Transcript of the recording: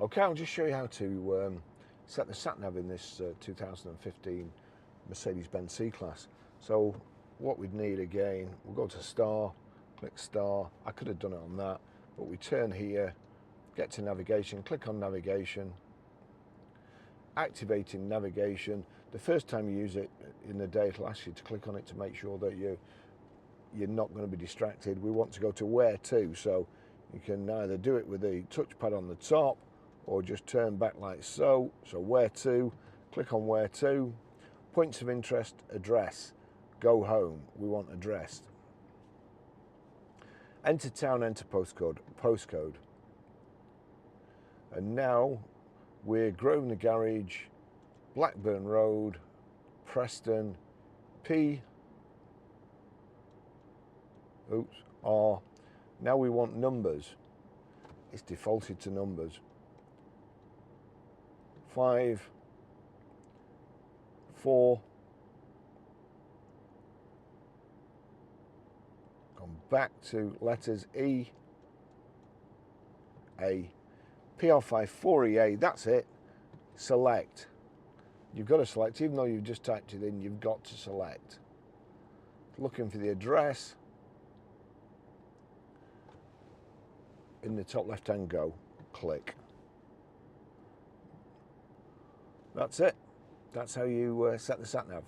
Okay, I'll just show you how to set the sat-nav in this 2015 Mercedes Benz C Class. So what we'd need again, we'll go to Star, click Star. I could have done it on that, but we turn here, get to navigation, click on navigation, activating navigation. The first time you use it in the day, it'll ask you to click on it to make sure that you're not going to be distracted. We want to go to where to, so you can either do it with the touchpad on the top or just turn back like so. So where to, click on where to, points of interest, address, go home, we want address. Enter town, enter postcode. And now we're Grosvenor Garage, Blackburn Road, Preston, R. Now we want numbers. It's defaulted to numbers. 5, 4. Gone back to letters E, A. PR5 4EA, that's it. Select. You've got to select, even though you've just typed it in, you've got to select. Looking for the address. In the top left hand go, click. That's it. That's how you set the sat nav.